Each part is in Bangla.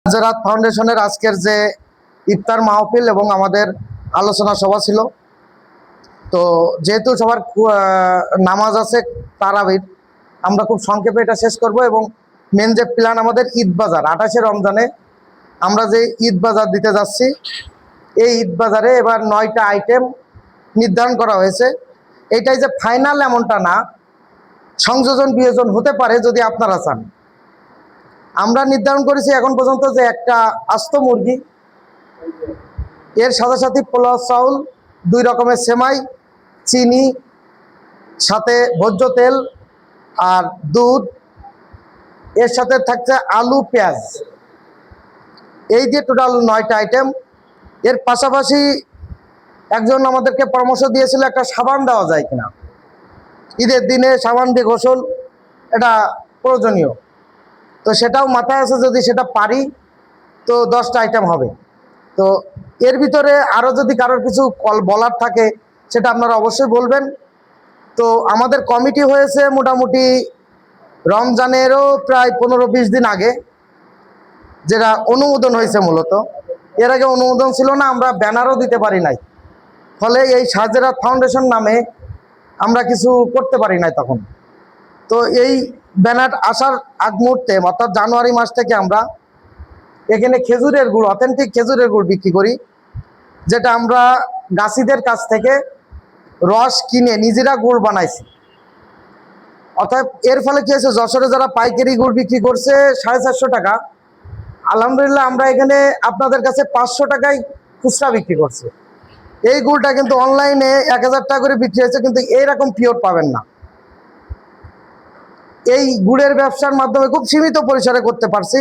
হাজারাত ফাউন্ডেশনের আজকের যে ইফতার মাহফিল এবং আমাদের আলোচনা সভা ছিল, তো যেহেতু সবার নামাজ আছে তারাবির, আমরা খুব সংক্ষেপে এটা শেষ করব। এবং মেন যে প্ল্যান আমাদের ঈদ বাজার 28শে রমজানে আমরা যে ঈদ বাজার দিতে যাচ্ছি, এই ঈদ বাজারে এবার 9টা আইটেম নির্ধারণ করা হয়েছে। এটাই যে ফাইনাল এমনটা না, সংযোজন বিয়োজন হতে পারে যদি আপনারা চান। আমরা নির্ধারণ করেছি এখন পর্যন্ত যে একটা আস্ত মুরগি, এর সাথে সাথে পোলাও চাউল, 2 রকমের সেমাই, চিনি, সাথে ভোজ্য তেল আর দুধ, এর সাথে থাকছে আলু পেঁয়াজ। এই যে টোটাল 9টা আইটেম। এর পাশাপাশি একজন আমাদেরকে পরামর্শ দিয়েছিল একটা সাবান দেওয়া যায় কিনা, ঈদের দিনে সাবান দিয়ে গোসল, এটা প্রয়োজনীয়। তো সেটাও মাথায় আছে, যদি সেটা পারি তো 10টা আইটেম হবে। তো এর ভিতরে আরও যদি কারোর কিছু বলার থাকে সেটা আপনারা অবশ্যই বলবেন। তো আমাদের কমিটি হয়েছে মোটামুটি রমজানেরও প্রায় 15-20 দিন আগে, যেটা অনুমোদন হয়েছে। মূলত এর আগে অনুমোদন ছিল না, আমরা ব্যানারও দিতে পারি নাই। ফলে এই হাজারাত ফাউন্ডেশন নামে আমরা কিছু করতে পারি নাই তখন। তো এই ব্যানার আসার আগ মুহূর্তে অর্থাৎ জানুয়ারি মাস থেকে আমরা এখানে খেজুরের গুড়, অথেন্টিক খেজুরের গুড় বিক্রি করি, যেটা আমরা গাছিদের কাছ থেকে রস কিনে নিজেরা গুড় বানাইছি। অর্থাৎ এর ফলে কি হয়েছে, যশোরে যারা পাইকারি গুড় বিক্রি করছে 450 টাকা, আলহামদুলিল্লাহ আমরা এখানে আপনাদের কাছে 500 টাকায় খুচরা বিক্রি করছি। এই গুড়টা কিন্তু অনলাইনে 1000 টাকা করে বিক্রি হয়েছে, কিন্তু এইরকম পিওর পাবেন না। এই গুড়ের ব্যবসার মাধ্যমে খুব সীমিত পরিসরে করতে পারছি।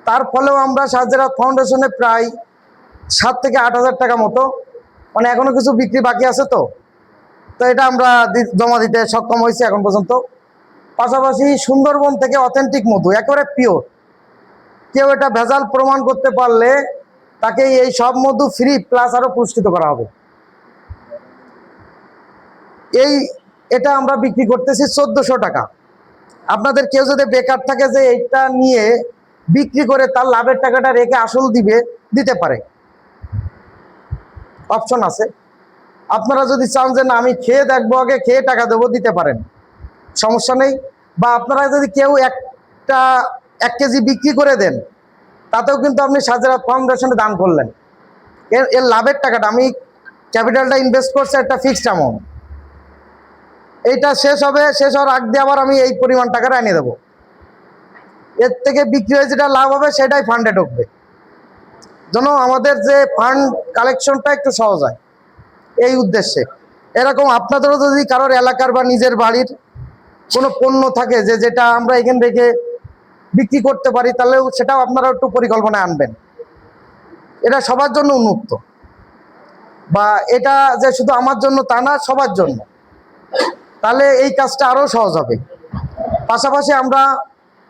তার ফলেও আমরা হাজারাত ফাউন্ডেশনে প্রায় 7 থেকে 8 হাজার টাকা মতো, মানে এখনো কিছু বিক্রি বাকি আছে। তো এটা আমরা জমা দিতে সক্ষম হয়েছি এখন পর্যন্ত। পাশাপাশি সুন্দরবন থেকে অথেন্টিক মধু, একেবারে পিওর। কেউ এটা ভেজাল প্রমাণ করতে পারলে তাকে এই সব মধু ফ্রি প্লাস আরো পুরস্কৃত করা হবে। এটা আমরা বিক্রি করতেছি 1400 টাকা। আপনাদের কেউ যদি বেকার থাকে যে এইটা নিয়ে বিক্রি করে তার লাভের টাকাটা রেখে আসল দিতে পারে, অপশন আছে। আপনারা যদি চান যে না আমি খেয়ে দেখবো, আগে খেয়ে টাকা দেবো, দিতে পারেন, সমস্যা নেই। বা আপনারা যদি কেউ 1 কেজি বিক্রি করে দেন, তাতেও কিন্তু আপনি হাজারাত ফাউন্ডেশনে দান করলেন। এর লাভের টাকাটা, আমি ক্যাপিটালটা ইনভেস্ট করছি একটা ফিক্সড অ্যামাউন্ট, এইটা শেষ হওয়ার আগ দিয়ে আবার আমি এই পরিমাণ টাকাটা এনে দেবো। এর থেকে বিক্রি হয়ে যেটা লাভ হবে সেটাই ফান্ডে ঢুকবে, যেন আমাদের যে ফান্ড কালেকশনটা একটু সহজ হয়, এই উদ্দেশ্যে। এরকম আপনাদেরও যদি কারোর এলাকার বা নিজের বাড়ির কোনো পণ্য থাকে যেটা আমরা এখান থেকে বিক্রি করতে পারি, তাহলেও সেটাও আপনারা একটু পরিকল্পনায় আনবেন। এটা সবার জন্য উন্মুক্ত, বা এটা যে শুধু আমার জন্য তা না, সবার জন্য। তাহলে এই কাজটা আরও সহজ হবে। পাশাপাশি আমরা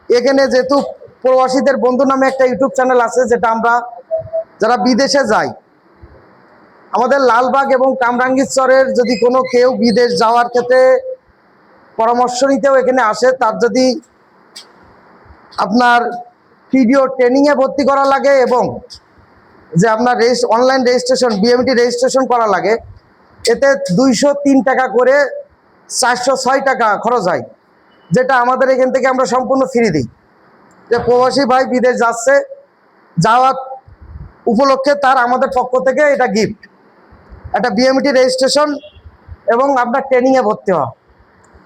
এখানে যেহেতু প্রবাসীদের বন্ধু নামে একটা ইউটিউব চ্যানেল আছে, যেটা আমরা যারা বিদেশে যাই, আমাদের লালবাগ এবং কামরাঙ্গীরচরের যদি কোনো কেউ বিদেশ যাওয়ার ক্ষেত্রে পরামর্শ নিতেও এখানে আসে, তার যদি আপনার ভিডিও ট্রেনিংয়ে ভর্তি করা লাগে এবং যে আপনার অনলাইন রেজিস্ট্রেশন বিএমটি রেজিস্ট্রেশন করা লাগে, এতে 203 টাকা করে 406 টাকা খরচ হয়, যেটা আমাদের এখান থেকে আমরা সম্পূর্ণ ফ্রি দিই। যে প্রবাসী ভাই বিদেশ যাচ্ছে, যাওয়ার উপলক্ষে তার আমাদের পক্ষ থেকে এটা গিফট, একটা বিএমটি রেজিস্ট্রেশন এবং আপনার ট্রেনিংয়ে ভর্তি হওয়া।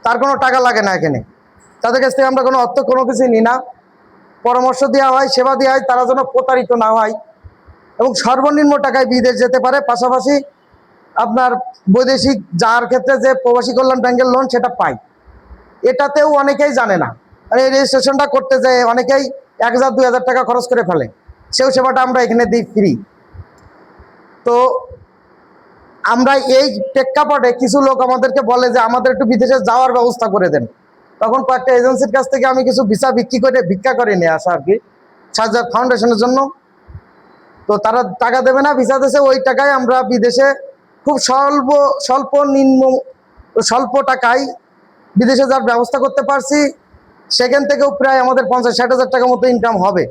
তার কোনো টাকা লাগে না এখানে, তাদের কাছ থেকে আমরা কোনো অর্থ কোনো কিছুই নিই না। পরামর্শ দেওয়া হয়, সেবা দেওয়া হয়, তারা যেন প্রতারিত না হয় এবং সর্বনিম্ন টাকায় বিদেশ যেতে পারে। পাশাপাশি আপনার বৈদেশিক যাওয়ার ক্ষেত্রে যে প্রবাসী কল্যাণ ব্যাংকের লোন, সেটা পাই। এটাতেও অনেকেই জানে না, এই রেজিস্ট্রেশনটা করতে যায় অনেকেই 1000-2000 টাকা খরচ করে ফেলে, সেও সেবাটা আমরা এখানে দিই ফ্রি। তো আমরা এই প্রেক্ষাপটে কিছু লোক আমাদেরকে বলে যে আমাদের একটু বিদেশে যাওয়ার ব্যবস্থা করে দেন, তখন কয়েকটা এজেন্সির কাছ থেকে আমি কিছু ভিসা ভিক্ষা করে নিয়ে আসা আর কি, হাজারাত ফাউন্ডেশনের জন্য। তো তারা টাকা দেবে না, ভিসা দেশে, ওই টাকায় আমরা বিদেশে খুব স্বল্প টাকায় বিদেশে যাওয়ার ব্যবস্থা করতে পারছি। সেখান থেকেও প্রায় আমাদের 50-60 হাজার টাকা মতো ইনকাম হবে।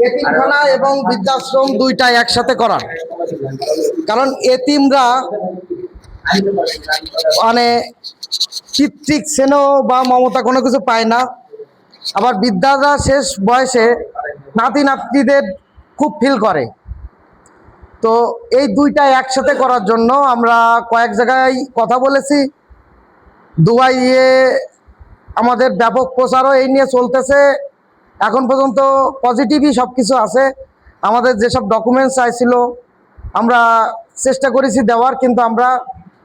এতিমখানা এবং বৃদ্ধাশ্রম দুইটাই একসাথে করা, কারণ এতিমরা মানে পিতৃক স্নেহ বা মমতা কোনো কিছু পায় না, আবার বৃদ্ধারা শেষ বয়সে নাতি নাতনিদের খুব ফিল করে। তো এই দুইটা একসাথে করার জন্য আমরা কয়েক জায়গায় কথা বলেছি। দুবাইয়ে আমাদের ব্যাপক প্রচারও এই নিয়ে চলতেছে। এখন পর্যন্ত পজিটিভই সব কিছু আছে। আমাদের যেসব ডকুমেন্টস চাইছিল আমরা চেষ্টা করেছি দেওয়ার, কিন্তু আমরা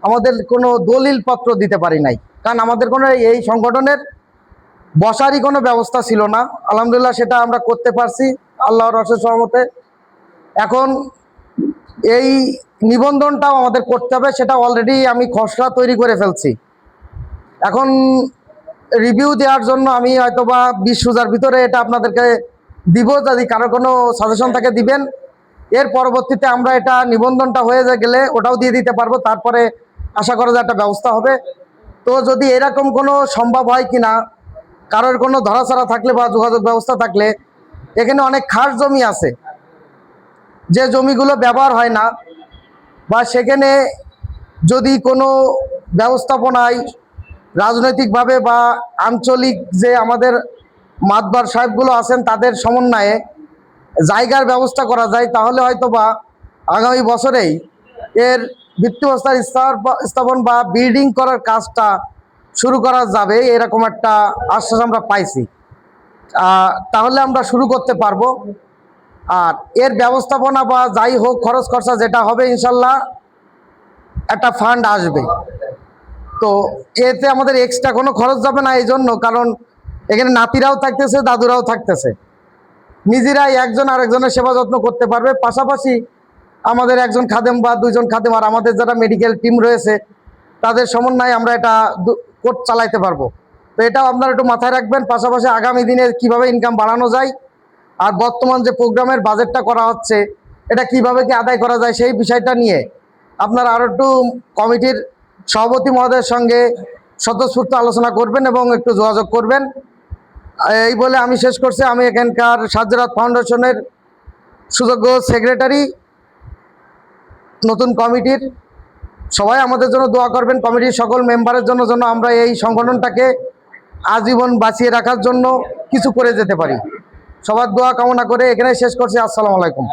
আমাদের কোনো দলিলপত্র দিতে পারি নাই, কারণ আমাদের কোনো এই সংগঠনের বসারই কোনো ব্যবস্থা ছিল না। আলহামদুলিল্লাহ সেটা আমরা করতে পারছি আল্লাহর অশেষ রহমতে। এখন এই নিবন্ধনটাও আমাদের করতে হবে, সেটা অলরেডি আমি খসড়া তৈরি করে ফেলছি। এখন রিভিউ দেওয়ার জন্য আমি হয়তোবা 20 রোজার ভিতরে এটা আপনাদেরকে দিব, যদি কারো কোনো সাজেশন থাকে দিবেন। এর পরবর্তীতে আমরা এটা নিবন্ধনটা হয়ে গেলে ওটাও দিয়ে দিতে পারবো, তারপরে আশা করা যায় একটা ব্যবস্থা হবে। তো যদি এরকম কোনো সম্ভব হয় কিনা, কারোর কোনো ধরাছড়া থাকলে বা যোগাযোগ ব্যবস্থা থাকলে, এখানে অনেক খাস জমি আছে যে জমিগুলো ব্যবহার হয় না, বা সেখানে যদি কোনো ব্যবস্থাপনায় রাজনৈতিকভাবে বা আঞ্চলিক যে আমাদের মাতবার সাহেবগুলো আছেন তাদের সমন্বয়ে জায়গার ব্যবস্থা করা যায়, তাহলে হয়তো বা আগামী বছরেই এর ভিত্তিবস্থার স্থাপন বা বিল্ডিং করার কাজটা শুরু করা যাবে, এরকম একটা আশ্বাস আমরা পাইছি। তাহলে আমরা শুরু করতে পারবো। আর এর ব্যবস্থাপনা বা যাই হোক খরচ খরচা যেটা হবে ইনশাল্লাহ একটা ফান্ড আসবে। তো এতে আমাদের এক্সট্রা কোনো খরচ যাবে না, এই জন্য কারণ এখানে নাতিরাও থাকতেছে, দাদুরাও থাকতেছে, নিজেরাই একজন আরেকজনের সেবা যত্ন করতে পারবে। পাশাপাশি আমাদের একজন খাদেম বা দুইজন খাদেম আর আমাদের যারা মেডিকেল টিম রয়েছে তাদের সমন্বয়ে আমরা এটা কোর্ট চালাইতে পারবো। তো এটাও আপনারা একটু মাথায় রাখবেন। পাশাপাশি আগামী দিনে কিভাবে ইনকাম বাড়ানো যায়, আর বর্তমান যে প্রোগ্রামের বাজেটটা করা হচ্ছে এটা কিভাবে কি আদায় করা যায়, সেই বিষয়টা নিয়ে আপনারা আরও একটু কমিটির সভাপতি মহোদয়ের সঙ্গে স্বতঃস্ফূর্ত আলোচনা করবেন এবং একটু যোগাযোগ করবেন। এই বলে আমি শেষ করছি। আমি এখানকার সাজ্জাদ ফাউন্ডেশনের সুযোগ্য সেক্রেটারি, নতুন কমিটির সবাই আমাদের জন্য দোয়া করবেন। কমিটির সকল মেম্বারের জন্য যেন আমরা এই সংগঠনটাকে আজীবন বাঁচিয়ে রাখার জন্য কিছু করে যেতে পারি। সবার দোয়া কামনা করে এখানে শেষ করছি। আসসালামু আলাইকুম।